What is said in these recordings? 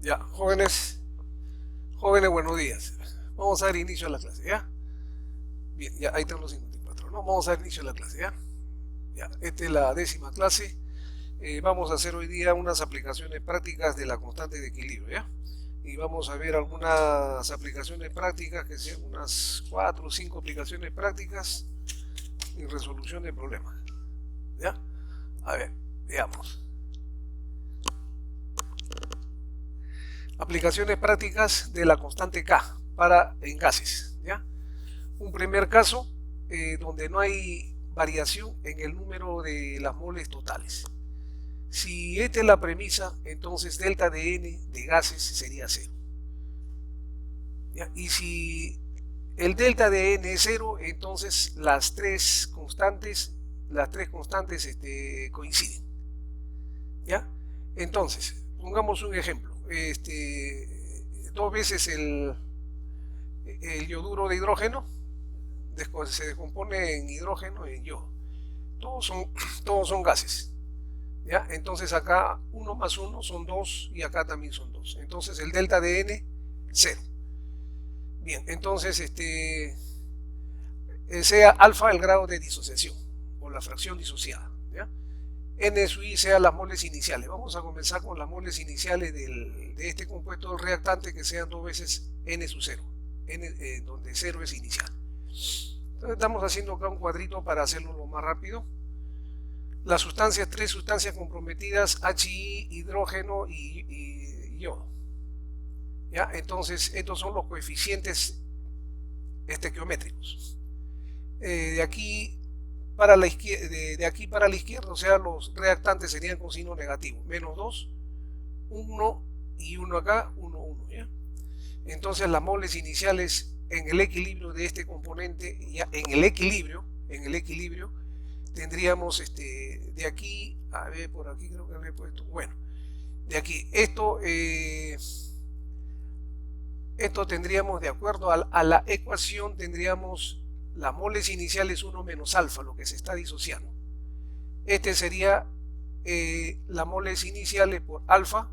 Ya, jóvenes, buenos días. Vamos a dar inicio a la clase, ¿ya? Bien, ya, ahí están los 54, ¿no? Vamos a dar inicio a la clase, ¿ya? Ya, esta es la 10ª clase. Vamos a hacer hoy día unas aplicaciones prácticas de la constante de equilibrio, ¿ya? Y vamos a ver algunas aplicaciones prácticas, que sean unas 4 o 5 aplicaciones prácticas y resolución de problemas, ¿ya? A ver, veamos. Aplicaciones prácticas de la constante K en gases, ¿ya? Un primer caso donde no hay variación en el número de las moles totales. Si esta es la premisa, entonces delta de n de gases sería 0. ¿Ya? Y si el delta de n es 0, entonces las tres constantes coinciden. ¿Ya? Entonces, pongamos un ejemplo. Dos veces el yoduro de hidrógeno se descompone en hidrógeno y en yodo. Todos son gases. ¿Ya? Entonces acá 1 más 1 son 2 y acá también son 2. Entonces el delta de n, 0. Bien, entonces sea alfa el grado de disociación o la fracción disociada. ¿Ya? N sub i sean las moles iniciales. Vamos a comenzar con las moles iniciales de este compuesto del reactante, que sean 2 veces n sub 0, donde 0 es inicial. Entonces estamos haciendo acá un cuadrito para hacerlo lo más rápido. Las sustancias, 3 sustancias comprometidas, HI, hidrógeno y yodo. ¿Ya? Entonces estos son los coeficientes estequiométricos. De aquí para la izquierda, o sea, los reactantes serían con signo negativo. Menos 2, 1 y 1 acá, 1, 1. ¿Ya? Entonces las moles iniciales en el equilibrio de este componente, ya en el equilibrio, tendríamos de aquí, a ver, por aquí creo que le he puesto, bueno, de aquí, esto tendríamos, de acuerdo a la ecuación, tendríamos las moles iniciales 1 menos alfa, lo que se está disociando. Este sería las moles iniciales por alfa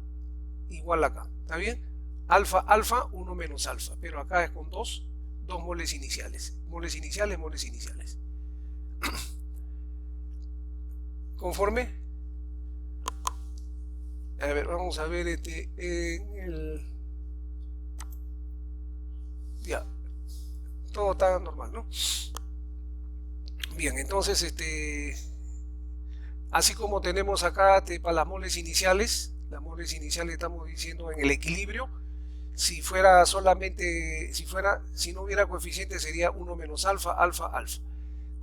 igual acá, ¿está bien? Alfa, 1 menos alfa, pero acá es con dos moles iniciales. Moles iniciales. ¿Conforme? A ver, vamos a ver ya, todo está normal, ¿no? Bien, entonces así como tenemos acá para las moles iniciales estamos diciendo en el equilibrio. Si no hubiera coeficiente, sería 1 menos alfa.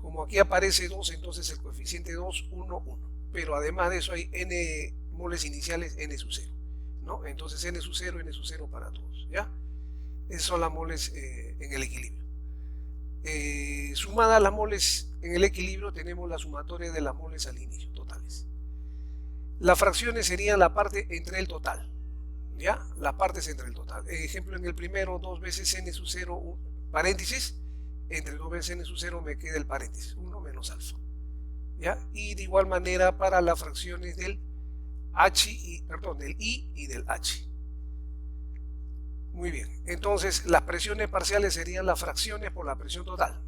Como aquí aparece 2, entonces el coeficiente 2, 1, 1. Pero además de eso hay n moles iniciales, n sub 0, ¿no? Entonces n sub 0 para todos, ¿ya? Esas son las moles en el equilibrio. Sumadas las moles en el equilibrio, tenemos la sumatoria de las moles al inicio, totales. Las fracciones serían la parte entre el total. ¿Ya? Las partes entre el total. Ejemplo, en el primero, 2 veces n sub 0, paréntesis, entre 2 veces n sub 0 me queda el paréntesis, 1 menos alfa. ¿Ya? Y de igual manera para las fracciones del I y del H. Muy bien, entonces las presiones parciales serían las fracciones por la presión total.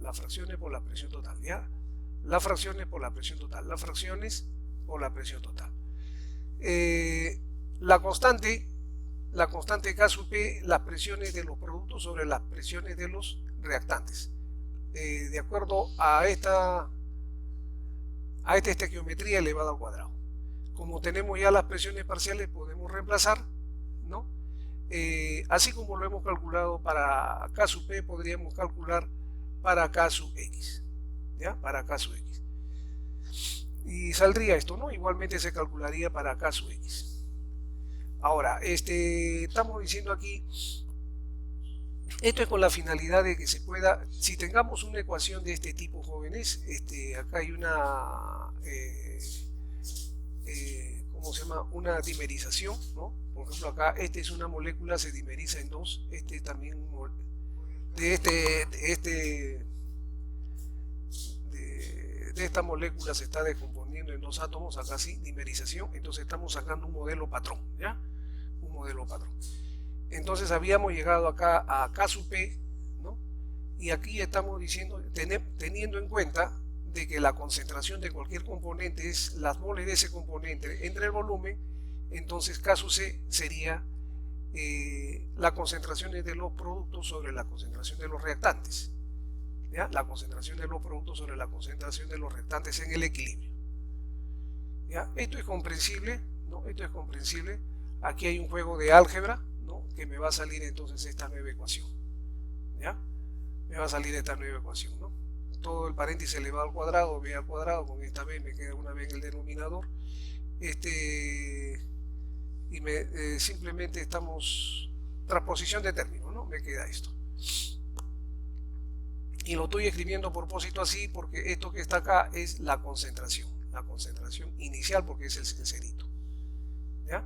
Las fracciones por la presión total, ¿ya? Las fracciones por la presión total. La constante K sub P, las presiones de los productos sobre las presiones de los reactantes. De acuerdo a esta estequiometría elevada al cuadrado. Como tenemos ya las presiones parciales, podemos reemplazar, ¿no? Así como lo hemos calculado para K sub P, podríamos calcular para K sub X. ¿Ya? Para K sub X. Y saldría esto, ¿no? Igualmente se calcularía para K sub X. Ahora, estamos diciendo aquí, esto es con la finalidad de que se pueda, si tengamos una ecuación de este tipo, jóvenes, acá hay una, ¿cómo se llama? Una dimerización, ¿no? Por ejemplo, acá es una molécula, se dimeriza en dos, también, de esta molécula se está descomponiendo en dos átomos, acá sí, dimerización, entonces estamos sacando un modelo patrón, ¿ya? Un modelo patrón. Entonces habíamos llegado acá a K sub P, ¿no? Y aquí estamos diciendo, teniendo en cuenta de que la concentración de cualquier componente es las moles de ese componente entre el volumen, entonces K sub C sería la concentración de los productos sobre la concentración de los reactantes. ¿Ya? La concentración de los productos sobre la concentración de los reactantes en el equilibrio. ¿Ya? Esto es comprensible, ¿no? Esto es comprensible. Aquí hay un juego de álgebra, ¿no? Que me va a salir entonces esta nueva ecuación. ¿Ya? Me va a salir esta nueva ecuación, ¿no? Todo el paréntesis elevado al cuadrado, b al cuadrado, con esta b me queda una b en el denominador. Y simplemente estamos transposición de términos, ¿no? Me queda esto. Y lo estoy escribiendo a propósito así porque esto que está acá es la concentración inicial, porque es el cerito. ¿Ya?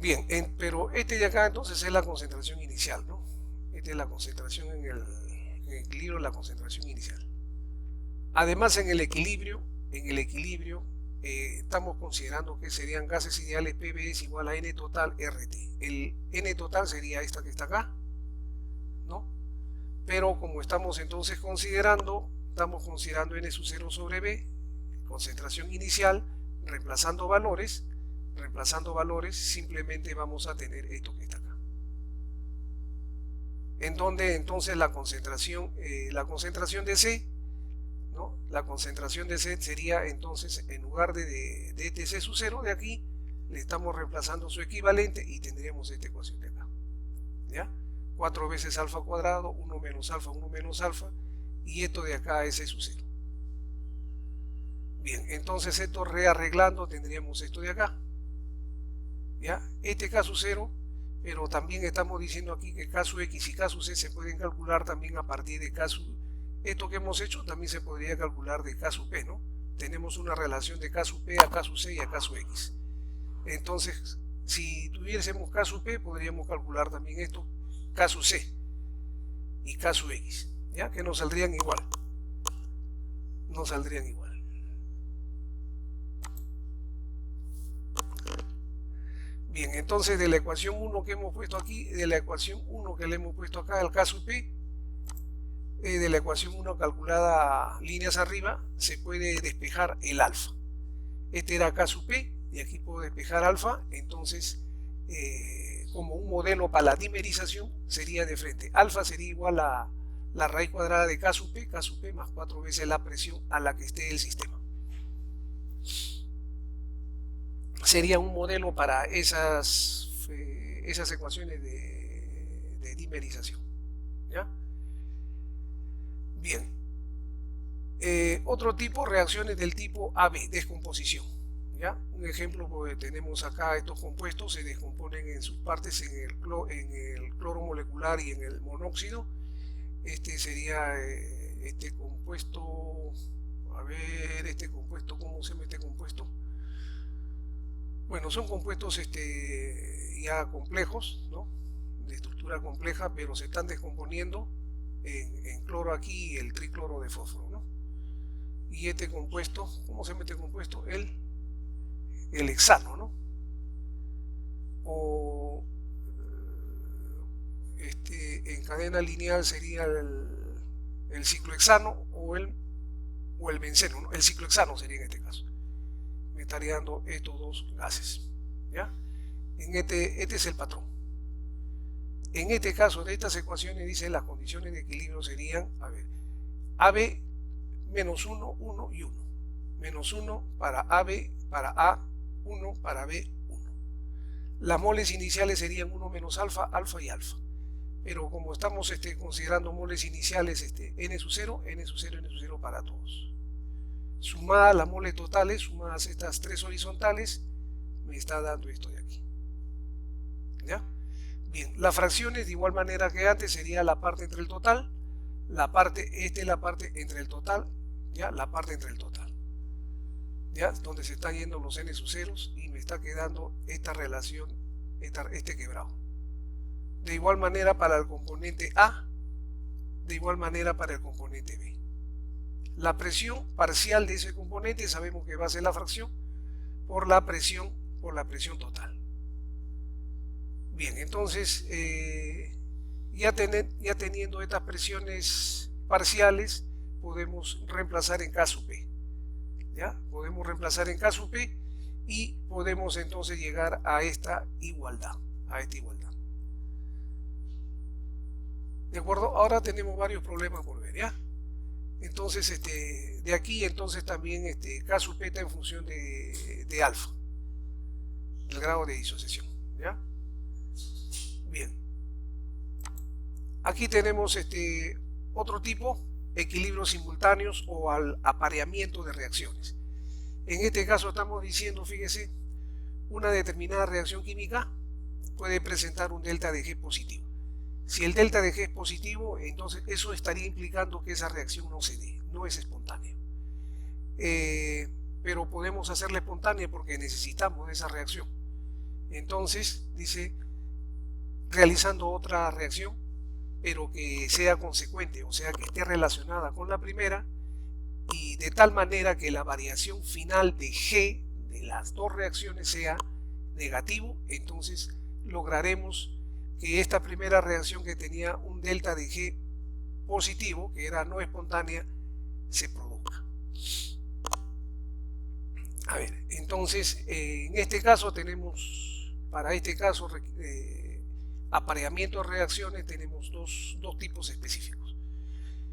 Bien, pero este de acá entonces es la concentración inicial, ¿no? Esta es la concentración en el equilibrio, la concentración inicial. Además, en el equilibrio estamos considerando que serían gases ideales PB es igual a N total RT. El N total sería esta que está acá, ¿no? Pero como estamos entonces considerando N sub 0 sobre B, concentración inicial, reemplazando valores, simplemente vamos a tener esto que está acá. En donde entonces la concentración de C, ¿no? La concentración de C sería entonces, en lugar de TC sub 0 de aquí, le estamos reemplazando su equivalente y tendríamos esta ecuación de acá. ¿Ya? 4 veces alfa cuadrado, 1 menos alfa, y esto de acá es C sub 0. Bien, entonces esto rearreglando tendríamos esto de acá. ¿Ya? Este K sub 0, pero también estamos diciendo aquí que K sub X y K sub C se pueden calcular también a partir de K sub... Esto que hemos hecho también se podría calcular de K sub P, ¿no? Tenemos una relación de K sub P a K sub C y a K sub X. Entonces, si tuviésemos K sub P, podríamos calcular también esto, K sub C y K sub X, ¿ya? Que nos saldrían igual. Nos saldrían igual. Bien, entonces de la ecuación 1 que hemos puesto aquí, de la ecuación 1 que le hemos puesto acá, el K sub P, de la ecuación 1 calculada líneas arriba, se puede despejar el alfa. Este era K sub P, y aquí puedo despejar alfa, entonces como un modelo para la dimerización sería de frente. Alfa sería igual a la raíz cuadrada de K sub P más 4 veces la presión a la que esté el sistema. Sería un modelo para esas ecuaciones de dimerización. ¿Ya? Bien. Otro tipo, reacciones del tipo AB, descomposición. ¿Ya? Un ejemplo, pues, tenemos acá estos compuestos, se descomponen en sus partes en el cloro molecular y en el monóxido. Este sería este compuesto, a ver, este compuesto, ¿cómo se llama este compuesto? Bueno, son compuestos ya complejos, ¿no? De estructura compleja, pero se están descomponiendo en cloro aquí y el tricloro de fósforo, ¿no? Y este compuesto, ¿cómo se llama este compuesto? El hexano, ¿no? O en cadena lineal sería el ciclohexano o el benceno, ¿no? El ciclohexano sería en este caso. Me estaría dando estos dos gases. ¿Ya? Este es el patrón. En este caso de estas ecuaciones dice las condiciones de equilibrio serían, a ver, AB menos 1, 1 y 1. Menos 1 para AB, para A, 1 para B, 1. Las moles iniciales serían 1 menos alfa, alfa y alfa. Pero como estamos considerando moles iniciales N sub 0, N sub 0, N sub 0 para todos. Sumadas las moles totales, sumadas estas tres horizontales, me está dando esto de aquí. ¿Ya? Bien, las fracciones de igual manera que antes sería la parte entre el total, esta es la parte entre el total, ¿ya? La parte entre el total. ¿Ya? Donde se están yendo los N sub ceros y me está quedando esta relación, este quebrado. De igual manera para el componente A, de igual manera para el componente B. La presión parcial de ese componente sabemos que va a ser la fracción por la presión total. Bien, entonces ya teniendo estas presiones parciales, podemos reemplazar en K sub P. ¿Ya? Podemos reemplazar en K sub P y podemos entonces llegar a esta igualdad. ¿De acuerdo? Ahora tenemos varios problemas por ver, ¿ya? Entonces, de aquí entonces también K sub P está en función de alfa, el grado de disociación, ¿ya? Bien. Aquí tenemos otro tipo, equilibrios simultáneos o al apareamiento de reacciones. En este caso estamos diciendo, fíjese, una determinada reacción química puede presentar un delta de G positivo. Si el delta de G es positivo, entonces eso estaría implicando que esa reacción no se dé, no es espontánea. Pero podemos hacerla espontánea porque necesitamos de esa reacción. Entonces, dice, realizando otra reacción, pero que sea consecuente, o sea, que esté relacionada con la primera, y de tal manera que la variación final de G de las dos reacciones sea negativo, entonces lograremos que esta primera reacción que tenía un delta de G positivo, que era no espontánea, se produzca. A ver, entonces en este caso tenemos, para este caso, apareamiento de reacciones, tenemos dos tipos específicos.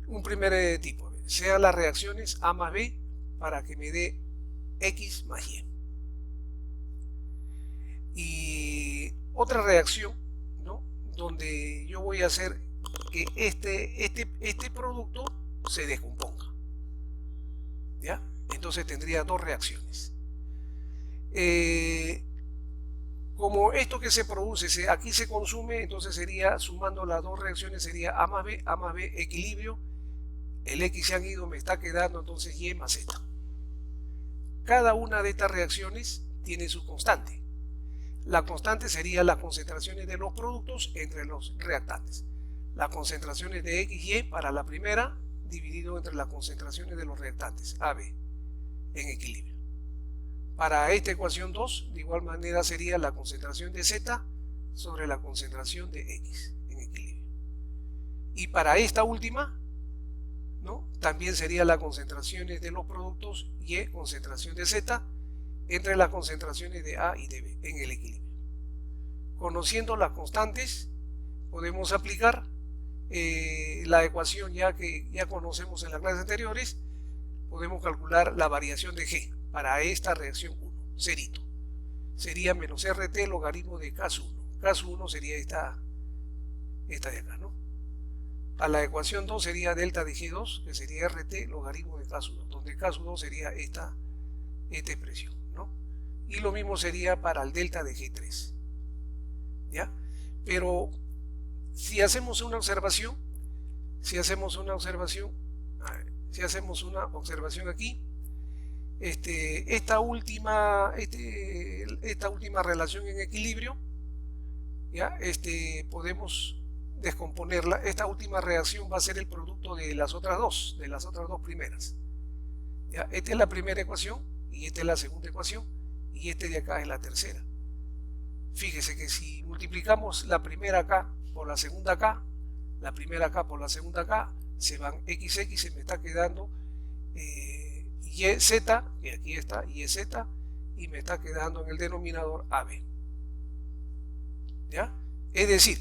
Un primer tipo, sean las reacciones A más B para que me dé X más Y. Y otra reacción, ¿no?, donde yo voy a hacer que este producto se descomponga. ¿Ya? Entonces tendría dos reacciones. Como esto que se produce, aquí se consume, entonces sería, sumando las dos reacciones, sería A más B, equilibrio. El X se han ido, me está quedando entonces Y más Z. Cada una de estas reacciones tiene su constante. La constante sería las concentraciones de los productos entre los reactantes. Las concentraciones de X y Y para la primera, dividido entre las concentraciones de los reactantes, AB, en equilibrio. Para esta ecuación 2, de igual manera sería la concentración de Z sobre la concentración de X en equilibrio. Y para esta última, ¿no?, también sería las concentraciones de los productos Y, concentración de Z, entre las concentraciones de A y de B en el equilibrio. Conociendo las constantes, podemos aplicar la ecuación que ya conocemos en las clases anteriores. Podemos calcular la variación de G para esta reacción 1, cerito. Sería menos RT logaritmo de K sub 1. K sub 1 sería esta de acá, ¿no? Para la ecuación 2 sería delta de G2, que sería RT logaritmo de K sub 2, donde K sub 2 sería esta expresión, ¿no? Y lo mismo sería para el delta de G3. ¿Ya? Pero si hacemos una observación, aquí, esta última relación en equilibrio, ¿ya? Podemos descomponerla. Esta última reacción va a ser el producto de las otras dos primeras. ¿Ya? Esta es la primera ecuación y esta es la segunda ecuación y de acá es la tercera. Fíjese que si multiplicamos la primera K por la segunda K, la primera K por la segunda K, se van XX, se me está quedando YZ, que aquí está YZ, y me está quedando en el denominador AB. ¿Ya? Es decir,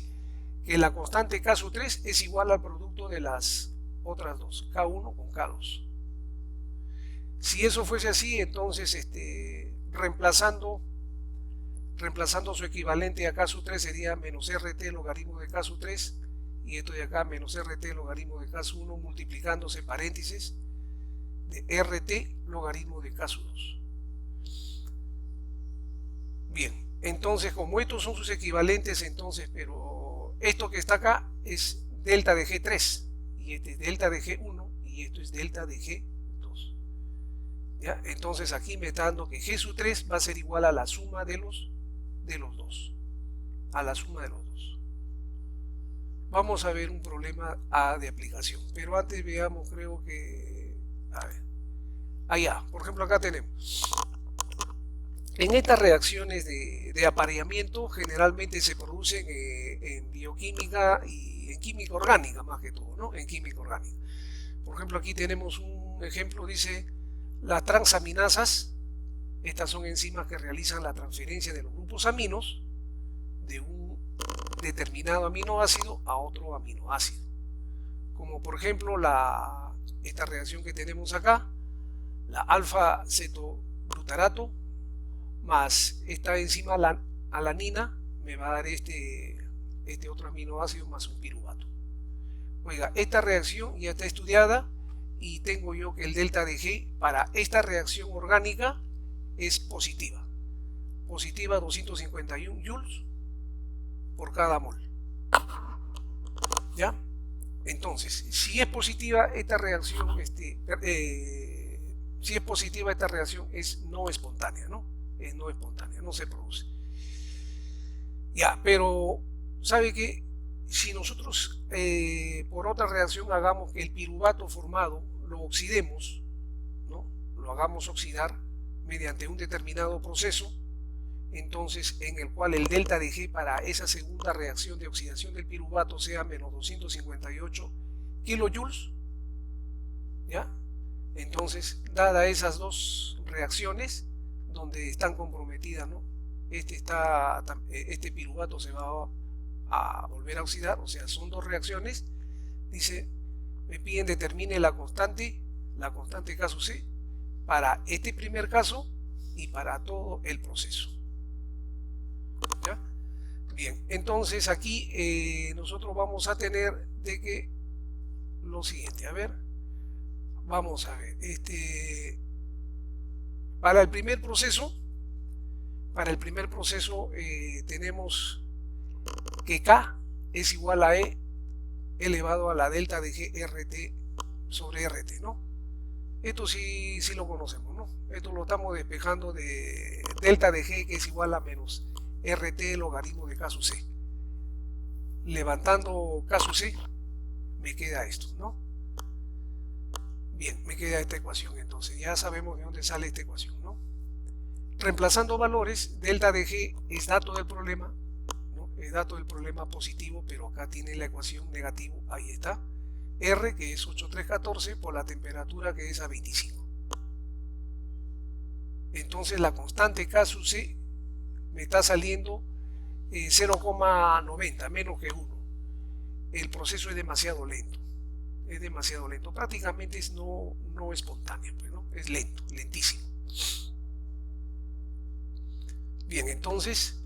que la constante K sub 3 es igual al producto de las otras dos, K1 con K2. Si eso fuese así, entonces reemplazando su equivalente a K sub 3 sería menos RT logaritmo de K sub 3, y esto de acá menos RT logaritmo de K sub 1 multiplicándose paréntesis de RT logaritmo de K sub 2. Bien, entonces como estos son sus equivalentes, entonces, pero esto que está acá es delta de G3, y este es delta de G1, y esto es delta de G2. ¿Ya? Entonces aquí me está dando que G sub 3 va a ser igual a la suma de los dos, a la suma de los dos. Vamos a ver un problema A de aplicación, pero antes veamos, creo que, a ver, allá, por ejemplo acá tenemos En estas reacciones de apareamiento generalmente se producen en bioquímica y en química orgánica más que todo, ¿no? En química orgánica. Por ejemplo, aquí tenemos un ejemplo, dice las transaminasas. Estas son enzimas que realizan la transferencia de los grupos aminos de un determinado aminoácido a otro aminoácido. Como por ejemplo esta reacción que tenemos acá, la alfa-cetoglutarato más esta enzima alanina me va a dar este otro aminoácido más un piruvato. Oiga, esta reacción ya está estudiada y tengo yo que el delta de G para esta reacción orgánica es positiva. Positiva 251 joules por cada mol. ¿Ya? Entonces, si es positiva esta reacción, si es positiva esta reacción es no espontánea, ¿no? Es no espontánea, no se produce. Ya, pero ¿sabe qué? Si nosotros por otra reacción hagamos que el piruvato formado lo oxidemos, ¿no? Lo hagamos oxidar mediante un determinado proceso, entonces en el cual el delta de G para esa segunda reacción de oxidación del piruvato sea menos 258 kilojoules, ¿ya? Entonces, dadas esas dos reacciones donde están comprometidas, ¿no? Este piruvato se va a volver a oxidar, o sea, son dos reacciones. Dice, me piden determine la constante K sub C para este primer caso y para todo el proceso. ¿Ya? Bien, entonces aquí nosotros vamos a tener de que lo siguiente, a ver, vamos a ver, para el primer proceso tenemos que K es igual a E elevado a la delta de G RT sobre RT, ¿no? Esto sí lo conocemos, ¿no? Esto lo estamos despejando de delta de G que es igual a menos RT logaritmo de K sub C. Levantando K sub C me queda esto, ¿no? Bien, me queda esta ecuación, entonces ya sabemos de dónde sale esta ecuación, ¿no? Reemplazando valores, delta de G es dato del problema, ¿no? Es dato del problema positivo, pero acá tiene la ecuación negativo, ahí está. R que es 8314 por la temperatura que es a 25. Entonces la constante K sub C me está saliendo 0,90, menos que 1. El proceso es demasiado lento. Es demasiado lento. Prácticamente es no espontáneo, pues, ¿no? Es lento, lentísimo. Bien, entonces,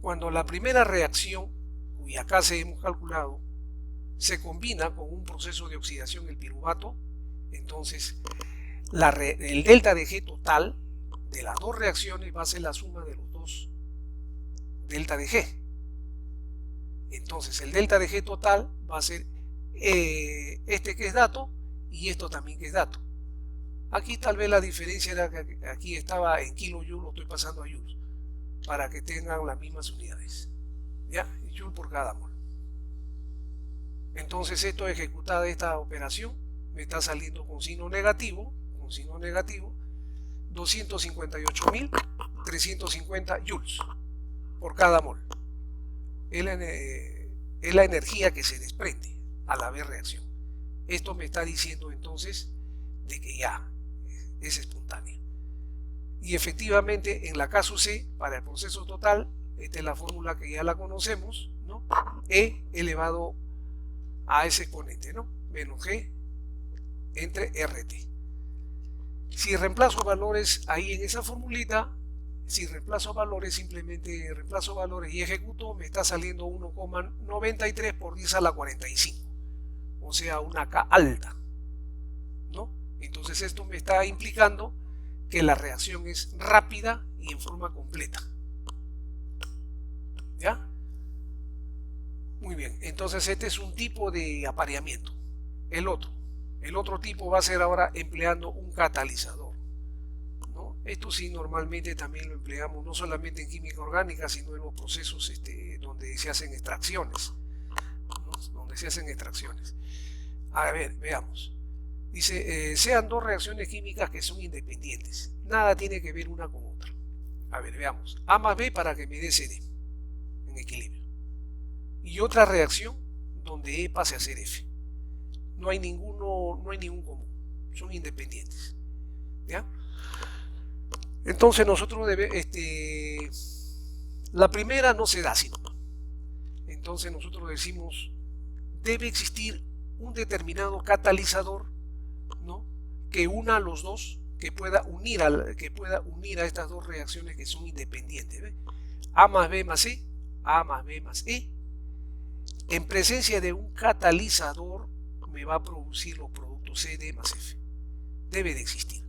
cuando la primera reacción, cuya K se hemos calculado, se combina con un proceso de oxidación del piruvato, entonces el delta de G total de las dos reacciones va a ser la suma de los dos delta de G. Entonces el delta de G total va a ser este que es dato y esto también que es dato. Aquí tal vez la diferencia era que aquí estaba en kilojoules, lo estoy pasando a joules para que tengan las mismas unidades, ¿ya? Joule por cada mol. Entonces esto ejecutada esta operación me está saliendo con signo negativo 258.350 joules por cada mol. Es la energía que se desprende a la vez reacción. Esto me está diciendo entonces de que ya es espontánea. Y efectivamente en la K sub C para el proceso total, esta es la fórmula que ya la conocemos, ¿no? E elevado a ese exponente, ¿no? Menos G entre RT. Si reemplazo valores ahí en esa formulita, si reemplazo valores, simplemente reemplazo valores y ejecuto, me está saliendo 1,93 por 10 a la 45. O sea, una K alta, ¿no? Entonces esto me está implicando que la reacción es rápida y en forma completa. ¿Ya? Muy bien, entonces este es un tipo de apareamiento. El otro tipo va a ser ahora empleando un catalizador, ¿no? Esto sí normalmente también lo empleamos no solamente en química orgánica, sino en los procesos donde se hacen extracciones, ¿no? Donde se hacen extracciones. A ver, veamos. Dice, sean dos reacciones químicas que son independientes. Nada tiene que ver una con otra. A ver, veamos. A más B para que me dé CD en equilibrio. Y otra reacción donde E pase a ser F. No hay ningún común. Son independientes. ¿Ya? Entonces nosotros la primera no se da sino. Entonces nosotros decimos, debe existir un determinado catalizador, ¿no?, que una a los dos, que pueda unir a estas dos reacciones que son independientes. ¿Ve? A más B más C, A más B más E, en presencia de un catalizador me va a producir los productos CD más F. Debe de existir.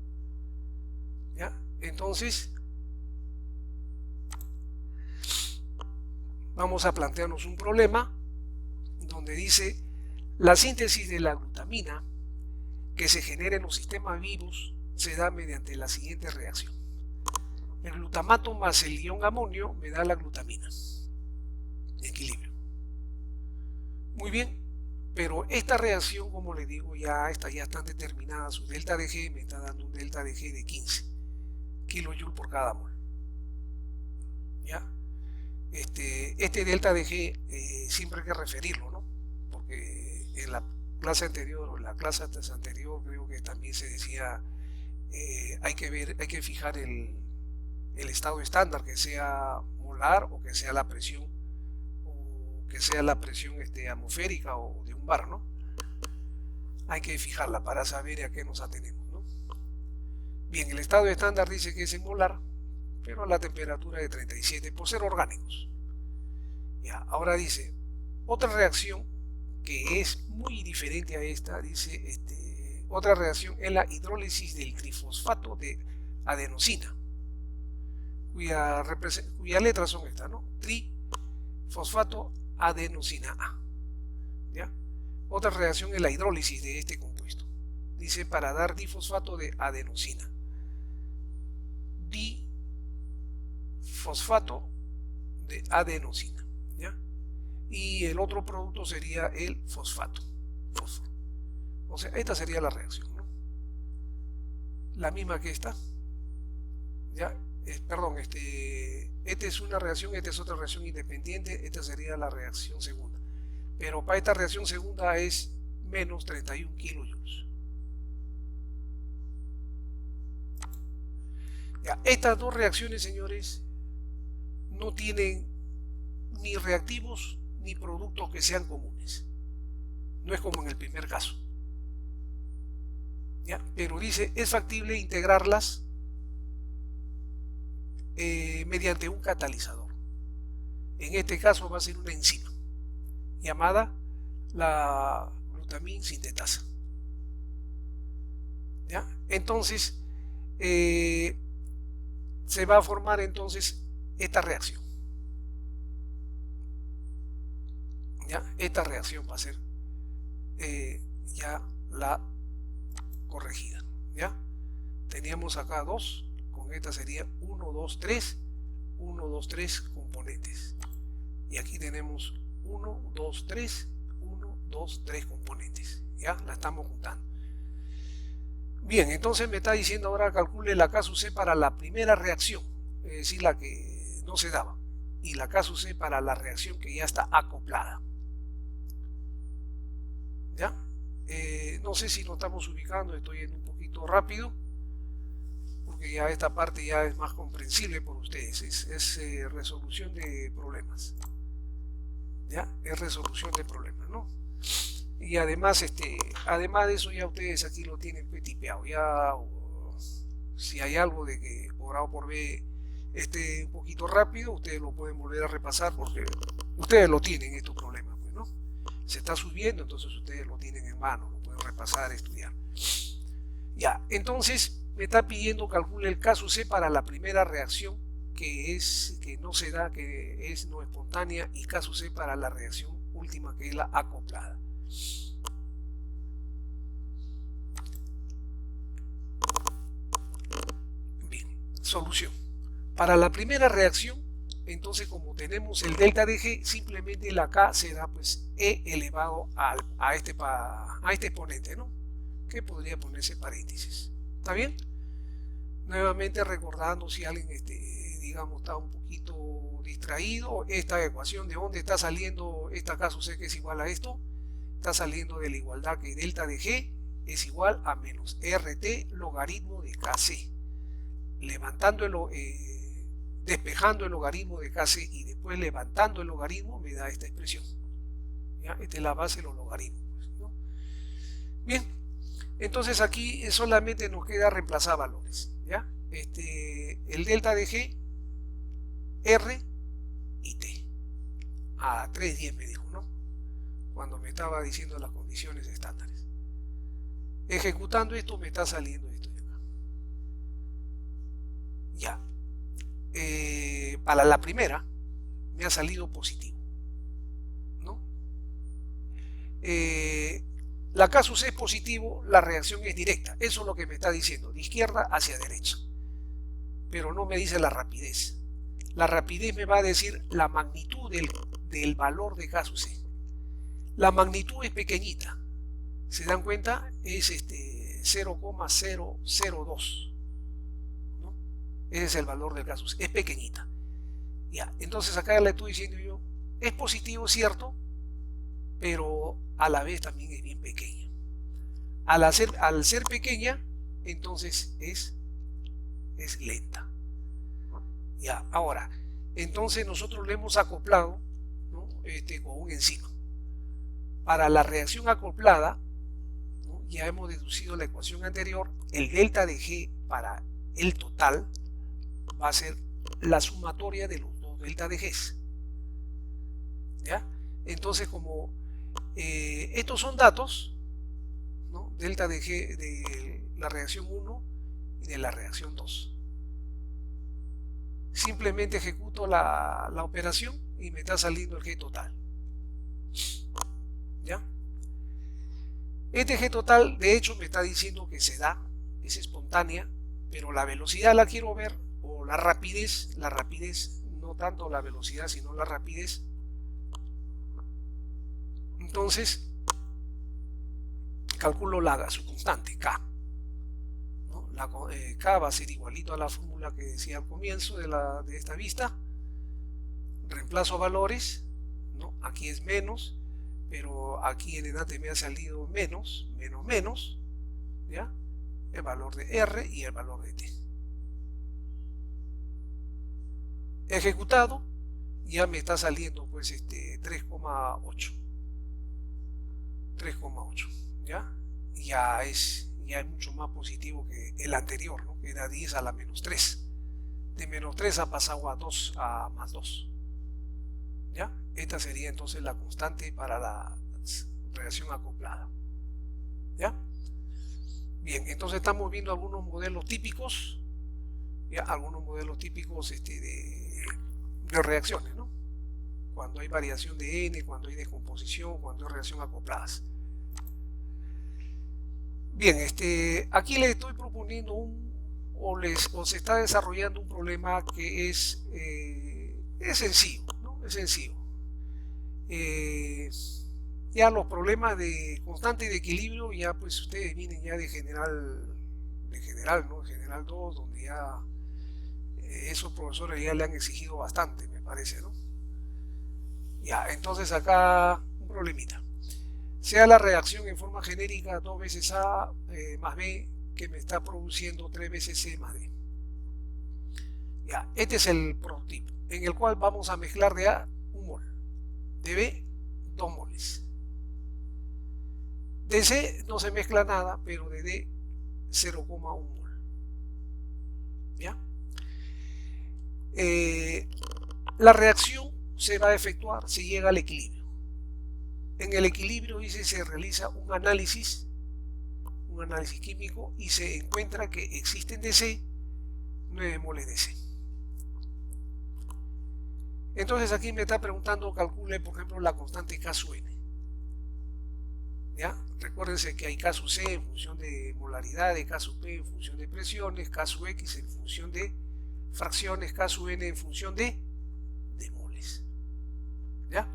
¿Ya? Entonces, vamos a plantearnos un problema donde dice la síntesis de la glutamina que se genera en los sistemas vivos se da mediante la siguiente reacción. El glutamato más el ion amonio me da la glutamina. Equilibrio. Muy bien, pero esta reacción, como le digo, ya están determinadas. Su delta de G me está dando un delta de G de 15 kJ por cada mol. ¿Ya? Este delta de G siempre hay que referirlo, ¿no? Porque en la clase anterior o en la clase anterior creo que también se decía hay que fijar el estado estándar, que sea molar o que sea la presión atmosférica o de un bar, ¿no? Hay que fijarla para saber a qué nos atenemos, ¿no? Bien, el estado estándar dice que es en molar, pero a la temperatura de 37 por ser orgánicos. Ya, ahora dice otra reacción que es muy diferente a esta, dice otra reacción es la hidrólisis del trifosfato de adenosina, cuya letras son estas, ¿no? Trifosfato adenosina A. ¿Ya? Otra reacción es la hidrólisis de este compuesto. Dice para dar difosfato de adenosina. Difosfato de adenosina. ¿Ya? Y el otro producto sería el fosfato. Fósforo. O sea, esta sería la reacción, ¿no? La misma que esta. ¿Ya? Perdón, esta es una reacción, esta es otra reacción independiente, esta sería la reacción segunda. Pero para esta reacción segunda es menos 31 kilojoules. Ya, estas dos reacciones, señores, no tienen ni reactivos ni productos que sean comunes. No es como en el primer caso. ¿Ya? Pero dice, es factible integrarlas mediante un catalizador. En este caso va a ser una enzima llamada la glutamina sintetasa. ¿Ya? Entonces se va a formar entonces esta reacción. ¿Ya? Esta reacción va a ser ya la corregida. ¿Ya? Teníamos acá dos. Con esta sería 1, 2, 3, 1, 2, 3 componentes. Y aquí tenemos 1, 2, 3, 1, 2, 3 componentes. Ya la estamos juntando. Bien, entonces me está diciendo ahora calcule la K sub C para la primera reacción, es decir, la que no se daba, y la K sub C para la reacción que ya está acoplada. ¿Ya? No sé si lo estamos ubicando, estoy yendo un poquito rápido, porque ya esta parte ya es más comprensible por ustedes, es resolución de problemas. ¿Ya? Es resolución de problemas, ¿no? Y además, además de eso ya ustedes aquí lo tienen tipeado. Ya si hay algo de que por A o por B esté un poquito rápido, ustedes lo pueden volver a repasar porque ustedes lo tienen estos problemas, pues, ¿no? Se está subiendo, entonces ustedes lo tienen en mano, lo pueden repasar, estudiar. Ya, entonces me está pidiendo calcule el K sub C para la primera reacción que no se da, que es no espontánea, y K sub C para la reacción última que es la acoplada. Bien, solución. Para la primera reacción, entonces como tenemos el delta de G, simplemente la K será pues E elevado a este exponente, ¿no? Que podría ponerse paréntesis. ¿Está bien? Nuevamente recordando si alguien digamos, está un poquito distraído. Esta ecuación de dónde está saliendo esta K sub C, que es igual a esto, está saliendo de la igualdad que delta de G es igual a menos RT logaritmo de KC. Despejando el logaritmo de KC y después levantando el logaritmo me da esta expresión. ¿Ya? Esta es la base de los logaritmos, pues, ¿no? Bien, entonces aquí solamente nos queda reemplazar valores. ¿Ya? El delta de G, R y T. A 3,10 me dijo, ¿no? Cuando me estaba diciendo las condiciones estándares. Ejecutando esto me está saliendo esto de acá. Ya. Para la primera me ha salido positivo, ¿no? La K sub C es positivo, la reacción es directa. Eso es lo que me está diciendo, de izquierda hacia derecha. Pero no me dice la rapidez. La rapidez me va a decir la magnitud del valor de K sub C. La magnitud es pequeñita. ¿Se dan cuenta? Es 0,002. ¿No? Ese es el valor del K sub C. Es pequeñita. Ya, entonces acá le estoy diciendo yo, es positivo, cierto, pero a la vez también es bien pequeña. Al ser pequeña, entonces es lenta. Ya, ahora, entonces nosotros le hemos acoplado, ¿no? Con un enzima. Para la reacción acoplada, ¿no? Ya hemos deducido la ecuación anterior, el delta de G para el total va a ser la sumatoria de los dos delta de G. ¿Ya? Entonces, como estos son datos, ¿no? Delta de G de la reacción 1 y de la reacción 2. Simplemente ejecuto la operación y me está saliendo el G total. ¿Ya? Este G total, de hecho, me está diciendo que se da, es espontánea, pero la velocidad la quiero ver, o la rapidez, no tanto la velocidad, sino la rapidez. Entonces, calculo su constante, K. ¿No? K va a ser igualito a la fórmula que decía al comienzo de esta vista. Reemplazo valores, ¿no? Aquí es menos, pero aquí en delante me ha salido menos, ¿ya? El valor de R y el valor de T. Ejecutado, ya me está saliendo pues 3,8. ¿Ya? Ya es mucho más positivo que el anterior, ¿no? Que era 10 a la menos 3. De menos 3 ha pasado a 2 a más 2. ¿Ya? Esta sería entonces la constante para la reacción acoplada. ¿Ya? Bien, entonces estamos viendo algunos modelos típicos, ¿ya? Algunos modelos típicos de reacciones, ¿no? Cuando hay variación de N, cuando hay descomposición, cuando hay reacción acopladas. Bien, aquí les estoy proponiendo o se está desarrollando un problema que es sencillo, ¿no? Es sencillo. Ya los problemas de constante y de equilibrio, ya pues ustedes vienen ya de general, ¿no? General 2, donde ya esos profesores ya le han exigido bastante, me parece, ¿no? Ya, entonces acá un problemita. Sea la reacción en forma genérica 2 veces A más B, que me está produciendo 3 veces C más D. Ya, este es el prototipo, en el cual vamos a mezclar de A 1 mol, de B 2 moles. De C no se mezcla nada, pero de D 0,1 mol. ¿Ya? La reacción se va a efectuar si llega al equilibrio. En el equilibrio, dice, se realiza un análisis químico y se encuentra que existen de C 9 moles de C. Entonces aquí me está preguntando, calcule por ejemplo la constante K sub N. ¿Ya? Recuérdense que hay K sub C en función de molaridades, K sub P en función de presiones, K sub X en función de fracciones, K sub N en función de moles. ¿Ya?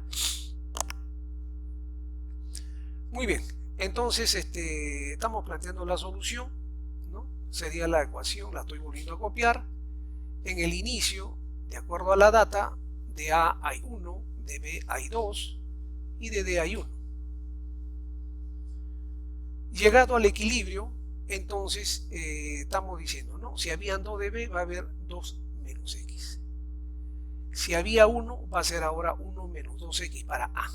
Muy bien, entonces estamos planteando la solución, ¿no? Sería la ecuación, la estoy volviendo a copiar. En el inicio De acuerdo a la data, de A hay 1, de B hay 2 y de D hay 1. Llegado al equilibrio, entonces estamos diciendo, ¿no? Si habían 2 de B, va a haber 2 menos X. Si había 1, va a ser ahora 1 menos 2X para A.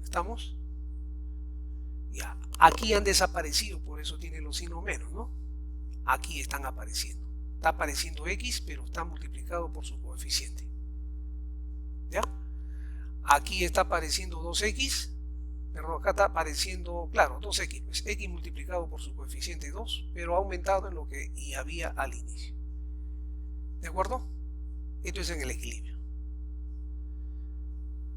¿Estamos? Ya. Aquí han desaparecido, por eso tiene los signos menos, ¿no? Aquí están apareciendo. Está apareciendo X, pero está multiplicado por su coeficiente. ¿Ya? Aquí está apareciendo 2X. Perdón, acá está apareciendo, claro, 2X, pues X multiplicado por su coeficiente 2, pero ha aumentado en lo que había al inicio. ¿De acuerdo? Esto es en el equilibrio.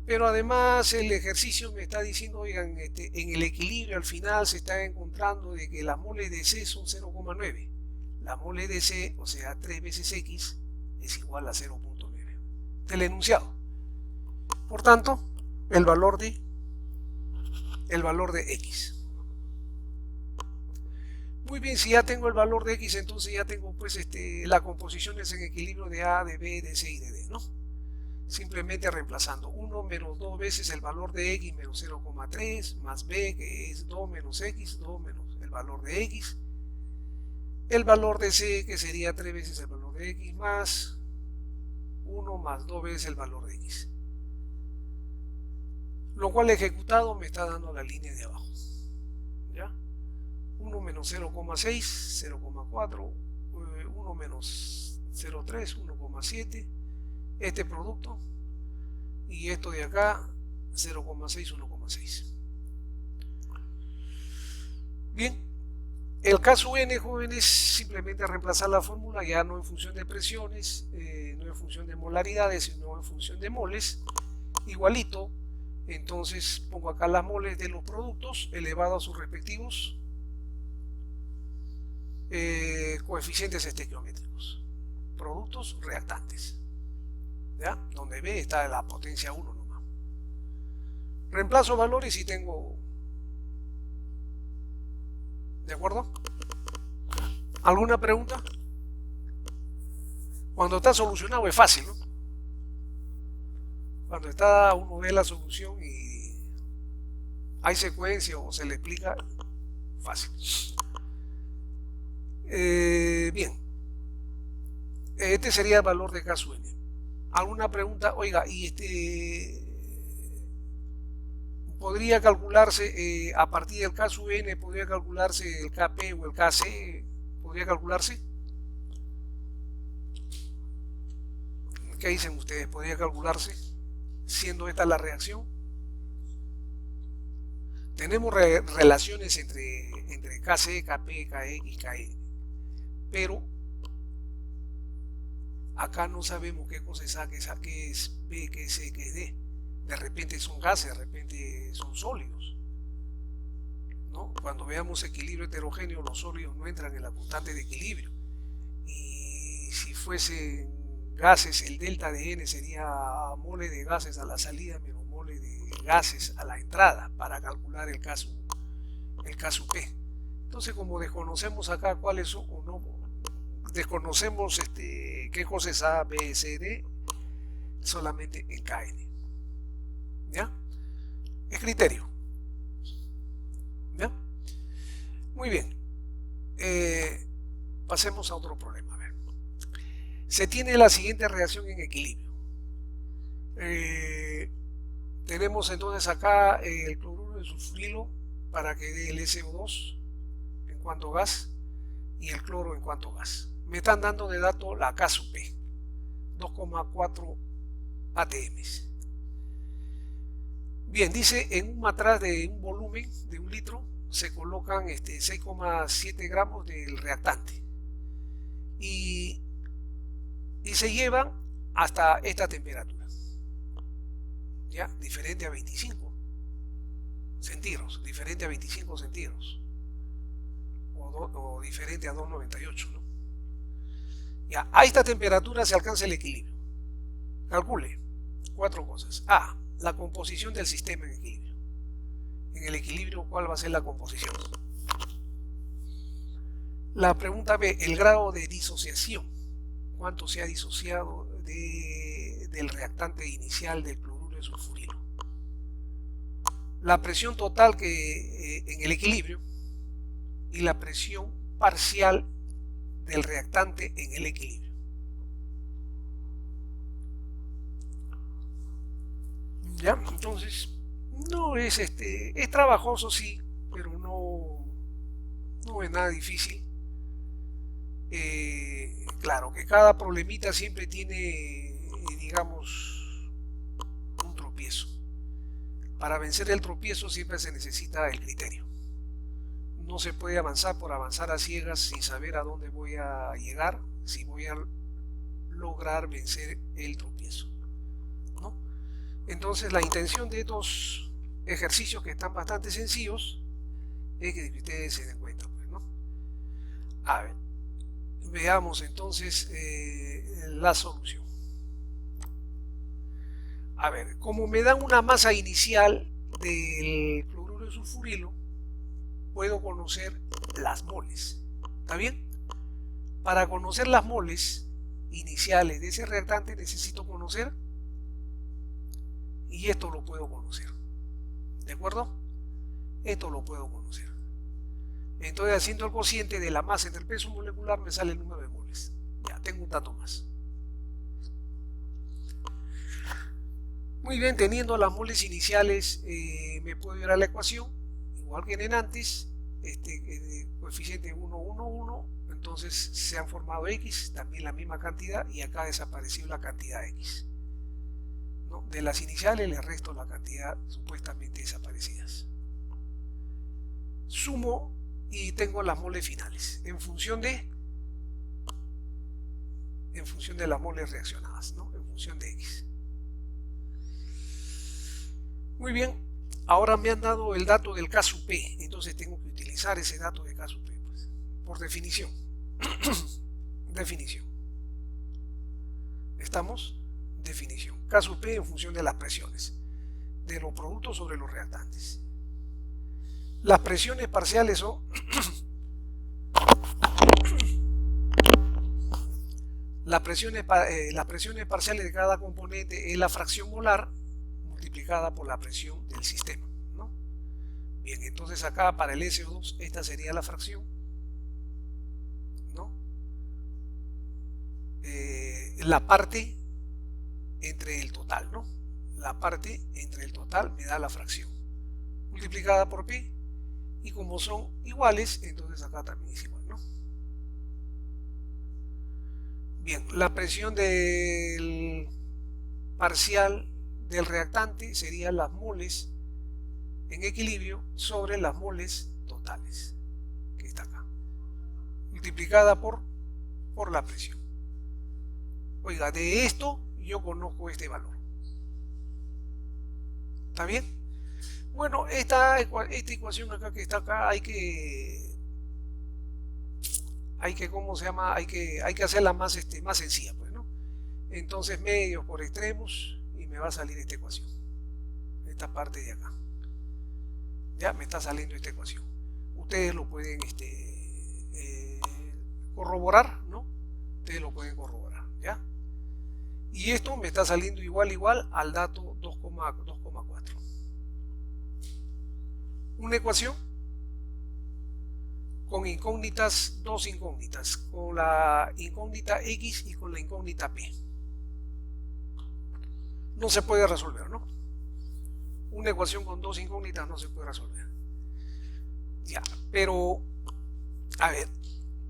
Pero además el ejercicio me está diciendo, oigan, en el equilibrio al final se está encontrando de que las moles de C son 0,9. La mole de C, o sea, 3 veces X, es igual a 0,9. Del enunciado. Por tanto, el valor de X. Muy bien, si ya tengo el valor de X, entonces ya tengo pues la composición es en equilibrio de A, de B, de C y de D, ¿no? Simplemente reemplazando 1 menos 2 veces el valor de X menos 0,3 más B, que es 2 menos X, 2 menos el valor de X. El valor de C, que sería 3 veces el valor de X más 1 más 2 veces el valor de X. Lo cual ejecutado me está dando la línea de abajo. ¿Ya? 1 menos 0,6, 0,4, 1 menos 0,3, 1,7. Este producto y esto de acá 0,6, 1,6. Bien, el caso N, jóvenes, simplemente reemplazar la fórmula ya no en función de presiones, no en función de molaridades, sino en función de moles, igualito. Entonces pongo acá las moles de los productos elevado a sus respectivos coeficientes estequiométricos, productos reactantes. ¿Ya? Donde B está la potencia 1 nomás. Reemplazo valores y tengo. ¿De acuerdo? ¿Alguna pregunta? Cuando está solucionado es fácil, ¿no? Cuando está uno ve la solución y hay secuencia o se le explica, fácil. Bien. Este sería el valor de caso N. ¿Alguna pregunta? Oiga, y podría calcularse a partir del caso N, podría calcularse el KP o el KC, podría calcularse. ¿Qué dicen ustedes? ¿Podría calcularse siendo esta la reacción? Tenemos relaciones entre KC, KP, KX, KE, pero acá no sabemos qué cosa es A, qué es B, qué es C, qué es D. De repente son gases, de repente son sólidos, ¿no? Cuando veamos equilibrio heterogéneo, los sólidos no entran en la constante de equilibrio. Y si fuesen gases, el delta de N sería mole de gases a la salida menos mole de gases a la entrada para calcular el caso P. Entonces, como desconocemos acá cuáles son o no, desconocemos qué cosa es A, B, C, D, solamente en KN. ¿Ya? Es criterio. ¿Ya? Muy bien. Pasemos a otro problema. A ver. Se tiene la siguiente reacción en equilibrio. Tenemos entonces acá el cloruro de sulfurilo para que dé el SO2 en cuanto gas y el cloro en cuanto gas. Me están dando de dato la K sub P, 2,4 ATMs. Bien, dice en un matraz de un volumen de 1 litro se colocan 6,7 gramos del reactante y se llevan hasta esta temperatura, ya, diferente a 25 centígrados, diferente a 25 centígrados o diferente a 2,98, ¿no? Ya, a esta temperatura se alcanza el equilibrio. Calcule 4 cosas. A, la composición del sistema en equilibrio. En el equilibrio, ¿cuál va a ser la composición? La pregunta B, el grado de disociación. ¿Cuánto se ha disociado del reactante inicial del cloruro de sulfurilo. La presión total en el equilibrio y la presión parcial del reactante en el equilibrio. ¿Ya? Entonces, no es es trabajoso, sí, pero no es nada difícil. Claro que cada problemita siempre tiene, digamos, un tropiezo. Para vencer el tropiezo siempre se necesita el criterio. No se puede avanzar por avanzar a ciegas sin saber a dónde voy a llegar, si voy a lograr vencer el tropiezo, ¿no? Entonces la intención de estos ejercicios, que están bastante sencillos, es que ustedes se den cuenta, pues, ¿no? A ver, veamos entonces la solución. A ver, como me dan una masa inicial del cloruro de sulfurilo, puedo conocer las moles. ¿Está bien? Para conocer las moles iniciales de ese reactante necesito conocer, y esto lo puedo conocer. ¿De acuerdo? Esto lo puedo conocer. Entonces, haciendo el cociente de la masa entre el peso molecular, me sale el número de moles. Ya, tengo un dato más. Muy bien, teniendo las moles iniciales, me puedo ir a la ecuación, igual que en antes, coeficiente 1, 1, 1, entonces se han formado X, también la misma cantidad, y acá desapareció la cantidad X. ¿No? De las iniciales le resto la cantidad supuestamente desaparecidas. Sumo y tengo las moles finales, en función de las moles reaccionadas, ¿no? En función de X. Muy bien, ahora me han dado el dato del K sub P, entonces tengo que utilizar ese dato de K sub P, pues, por definición. Definición. ¿Estamos? Definición. K sub P en función de las presiones, de los productos sobre los reactantes. Las presiones parciales son las presiones parciales de cada componente es la fracción molar multiplicada por la presión del sistema, ¿no? Bien, entonces acá para el SO2 esta sería la fracción, ¿no? La parte entre el total, ¿no? La parte entre el total me da la fracción multiplicada por P, y como son iguales, entonces acá también es igual, ¿no? Bien, la presión del parcial del reactante serían las moles en equilibrio sobre las moles totales, que está acá, multiplicada por la presión. Oiga, de esto yo conozco este valor. ¿Está bien? Bueno, esta ecuación acá que está acá hay que ¿cómo se llama? Hay que hacerla más sencilla, pues, ¿no? Entonces medios por extremos y me va a salir esta ecuación, esta parte de acá. Ya me está saliendo esta ecuación. Ustedes lo pueden corroborar, ¿no? Ustedes lo pueden corroborar, ¿ya? Y esto me está saliendo igual al dato 2,4. Una ecuación con incógnitas, dos incógnitas, con la incógnita X y con la incógnita P. No se puede resolver, ¿no? Una ecuación con dos incógnitas no se puede resolver. Ya, pero, a ver,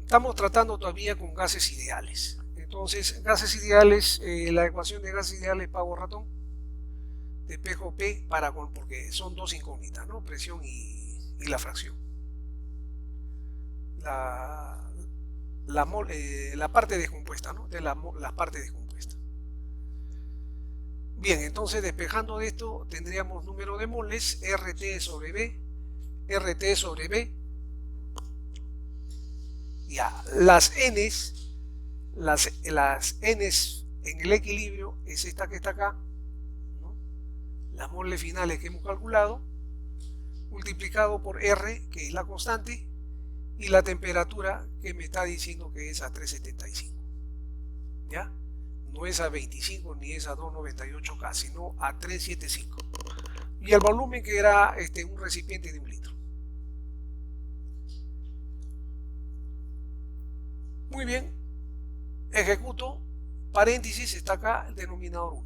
estamos tratando todavía con gases ideales. Entonces, gases ideales, la ecuación de gases ideales pavo ratón, de P, porque son dos incógnitas, ¿no? Presión y la fracción. La parte descompuesta, ¿no? De la parte descompuesta. Bien, entonces despejando de esto tendríamos número de moles, RT sobre B, ya, las N's en el equilibrio es esta que está acá, ¿no? Las moles finales que hemos calculado, multiplicado por R, que es la constante, y la temperatura que me está diciendo que es a 375. ¿Ya? No es a 25 ni es a 298K, sino a 375. Y el volumen que era un recipiente de 1 litro. Muy bien, ejecuto, paréntesis, está acá el denominador 1.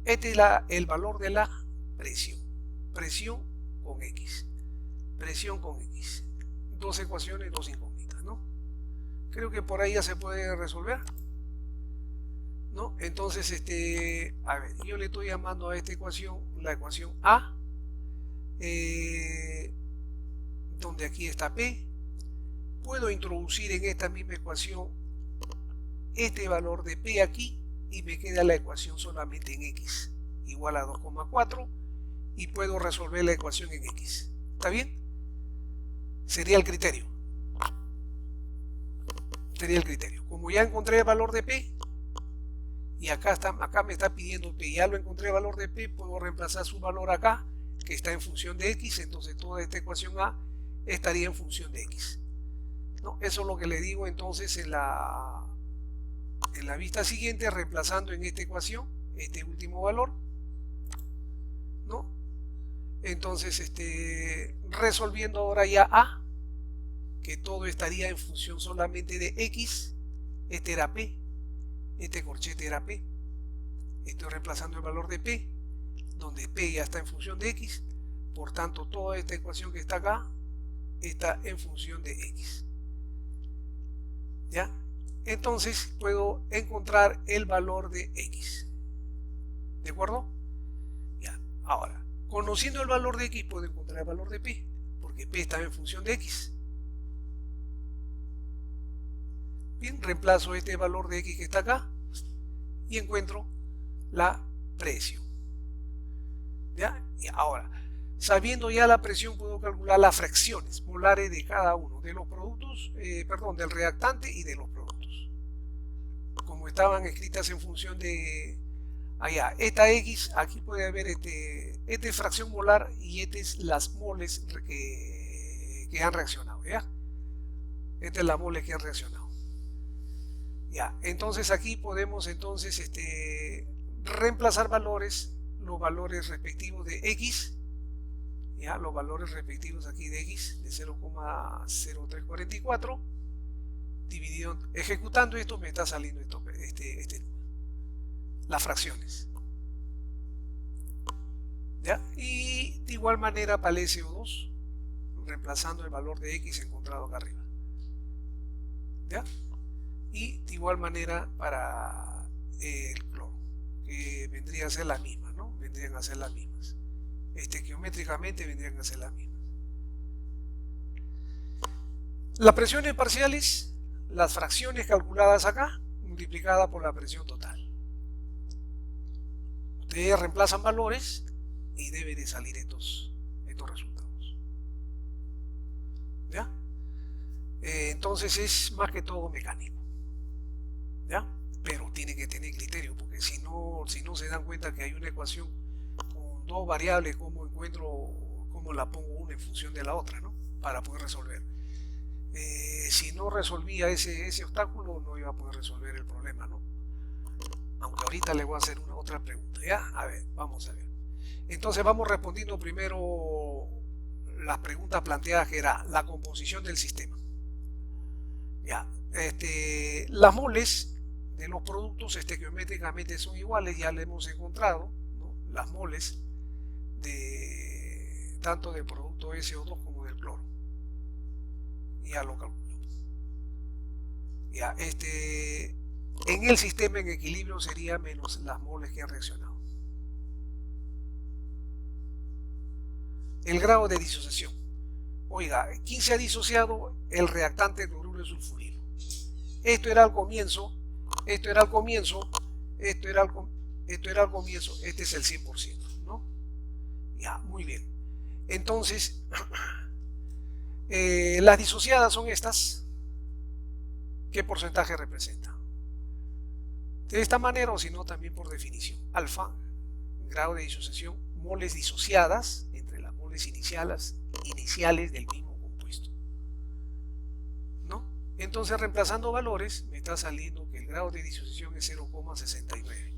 Este es el valor de la presión. Presión con X. Presión con X. Dos ecuaciones, dos incógnitas, ¿no? Creo que por ahí ya se puede resolver, ¿no? Entonces, a ver, yo le estoy llamando a esta ecuación la ecuación A, donde aquí está P. Puedo introducir en esta misma ecuación este valor de P aquí y me queda la ecuación solamente en X, igual a 2,4, y puedo resolver la ecuación en X. ¿Está bien? Sería el criterio. Sería el criterio. Como ya encontré el valor de P, y acá me está pidiendo P, ya lo encontré el valor de P, puedo reemplazar su valor acá, que está en función de X, entonces toda esta ecuación A estaría en función de X. ¿No? Eso es lo que le digo entonces en la vista siguiente, reemplazando en esta ecuación este último valor, ¿no? Entonces, resolviendo ahora ya A, que todo estaría en función solamente de X. Este era P, este corchete era P. Estoy reemplazando el valor de P, donde P ya está en función de X. Por tanto, toda esta ecuación que está acá está en función de X. ¿Ya? Entonces puedo encontrar el valor de X. ¿De acuerdo? Ya. Ahora, conociendo el valor de X, puedo encontrar el valor de P, porque P está en función de X. Bien, reemplazo este valor de X que está acá y encuentro la presión. ¿Ya? Y ahora, sabiendo ya la presión, puedo calcular las fracciones molares de cada uno de los productos, del reactante y de los productos, como estaban escritas en función de allá. Esta X, aquí puede haber es fracción molar y este es las moles que han reaccionado, ¿ya? Esta es la mole que han reaccionado. Ya, entonces aquí podemos reemplazar valores, los valores respectivos de X. Ya, los valores respectivos aquí de X de 0,0344 dividido, ejecutando esto me está saliendo las fracciones. ¿Ya? Y de igual manera para el SO2, reemplazando el valor de X encontrado acá arriba. ¿Ya? Y de igual manera para el cloro, que vendría a ser la misma, ¿no? Vendrían a ser las mismas. Geométricamente vendrían a ser las mismas. Las presiones parciales, las fracciones calculadas acá, multiplicadas por la presión total. Ustedes reemplazan valores y deben de salir estos resultados. ¿Ya? Entonces es más que todo mecánico. ¿Ya? Pero tiene que tener criterio, porque si no se dan cuenta que hay una ecuación con dos variables, cómo la pongo una en función de la otra, ¿no? Para poder resolver. Si no resolvía ese obstáculo, no iba a poder resolver el problema, ¿no? Aunque ahorita le voy a hacer una otra pregunta, ¿ya? A ver, vamos a ver. Entonces vamos respondiendo primero las preguntas planteadas, que era la composición del sistema. ¿Ya? Las moles de los productos geométricamente son iguales, ya lo hemos encontrado, ¿no? Las moles tanto del producto SO2 como del cloro. Ya lo calculamos. Ya, en el sistema en equilibrio sería menos las moles que han reaccionado. El grado de disociación. Oiga, ¿quién se ha disociado? El reactante de cloruro de sulfurilo. Esto era al comienzo, esto era al comienzo, esto era al comienzo, este es el 100%, ¿no? Ya, muy bien. Entonces, las disociadas son estas. ¿Qué porcentaje representa? De esta manera, o si no, también por definición. Alfa, grado de disociación, moles disociadas entre las moles iniciales del mismo compuesto, ¿no? Entonces, reemplazando valores, me está saliendo que grado de disociación es 0,69.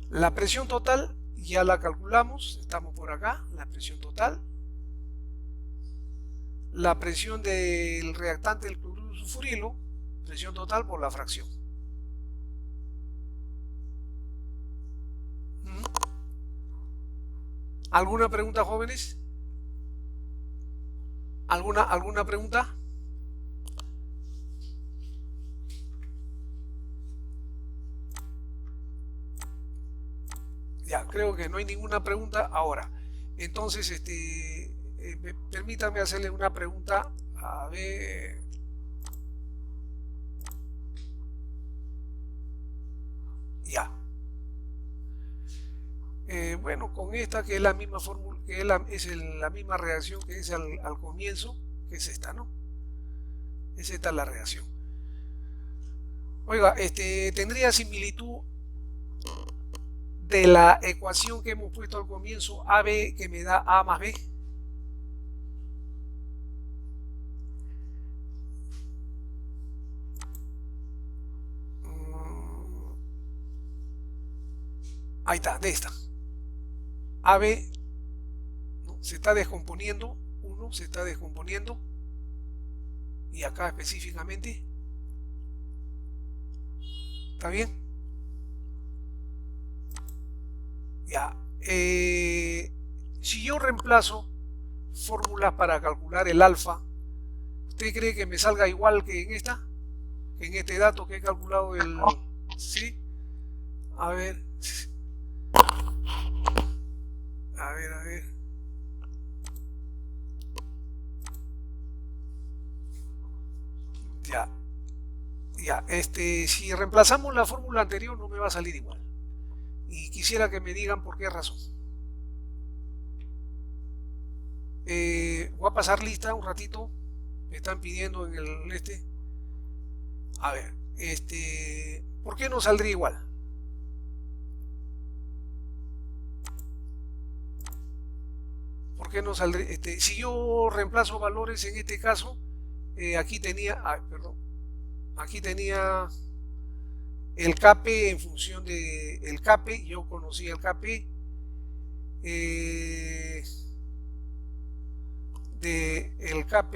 La presión total ya la calculamos, estamos por acá, la presión total. La presión del reactante del cloruro sulfurilo, presión total por la fracción. ¿Alguna pregunta, jóvenes? ¿Alguna pregunta? Ya, creo que no hay ninguna pregunta ahora. Entonces, permítanme hacerle una pregunta. A ver. Ya. Bueno, con esta que es la misma fórmula, que es la misma reacción que es al comienzo, que es esta, ¿no? Es esta la reacción. Oiga, tendría similitud de la ecuación que hemos puesto al comienzo, AB, que me da A más B. Ahí está, de esta. AB, ¿no? Se está descomponiendo, 1 se está descomponiendo, y acá específicamente, ¿está bien? Ya, si yo reemplazo fórmulas para calcular el alfa, ¿usted cree que me salga igual que en esta? Que en este dato que he calculado el... ¿Sí? A ver... A ver. Ya, si reemplazamos la fórmula anterior no me va a salir igual. Y quisiera que me digan por qué razón. Voy a pasar lista un ratito. Me están pidiendo en el A ver, ¿por qué no saldría igual? ¿Por qué no saldría? Si yo reemplazo valores en este caso, aquí tenía, aquí tenía el Kp en función de el Kp, yo conocía el Kp de el Kp,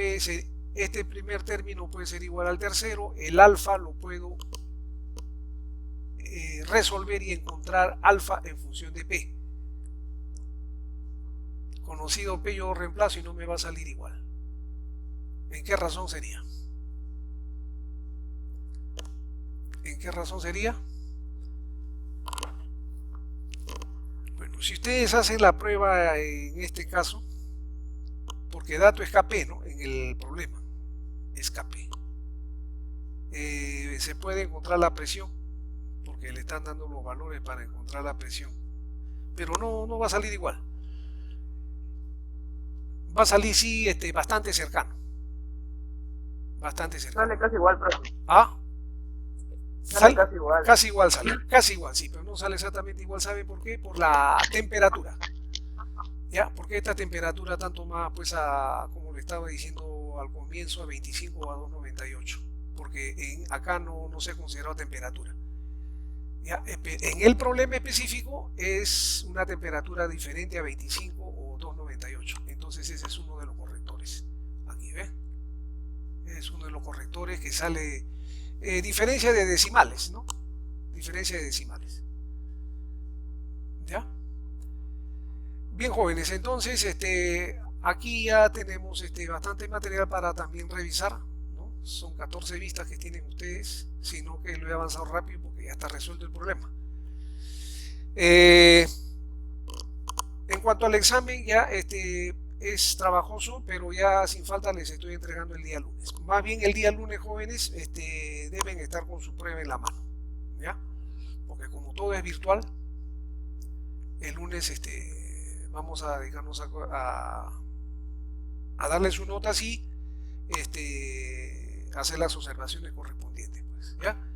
este primer término puede ser igual al tercero, el alfa lo puedo resolver y encontrar alfa en función de P. Conocido P yo reemplazo y no me va a salir igual. ¿En qué razón sería? ¿En qué razón sería? Bueno, si ustedes hacen la prueba en este caso, porque dato es Kp, ¿no? En el problema es Kp. Se puede encontrar la presión, porque le están dando los valores para encontrar la presión, pero no va a salir igual. Va a salir, sí, bastante cercano. Bastante cercano. Sale casi igual, profe. ¿Ah? Sale casi igual. Casi igual sale. Casi igual, sí, pero no sale exactamente igual. ¿Sabe por qué? Por la temperatura. ¿Ya? Porque esta temperatura tanto más, pues, como le estaba diciendo al comienzo, a 25 o a 298. Porque acá no se ha considerado temperatura. ¿Ya? En el problema específico es una temperatura diferente a 25 o 298. Entonces ese es uno de los correctores. Aquí, ¿ve? Es uno de los correctores que sale diferencia de decimales, ¿no? Diferencia de decimales. ¿Ya? Bien, jóvenes, entonces aquí ya tenemos bastante material para también revisar, ¿no? Son 14 vistas que tienen ustedes, sino que lo he avanzado rápido porque ya está resuelto el problema. En cuanto al examen, ya es trabajoso, pero ya sin falta les estoy entregando el día lunes. Más bien el día lunes, jóvenes, deben estar con su prueba en la mano, ¿ya? Porque como todo es virtual, el lunes vamos a dedicarnos a darle su nota así, hacer las observaciones correspondientes, pues, ¿ya?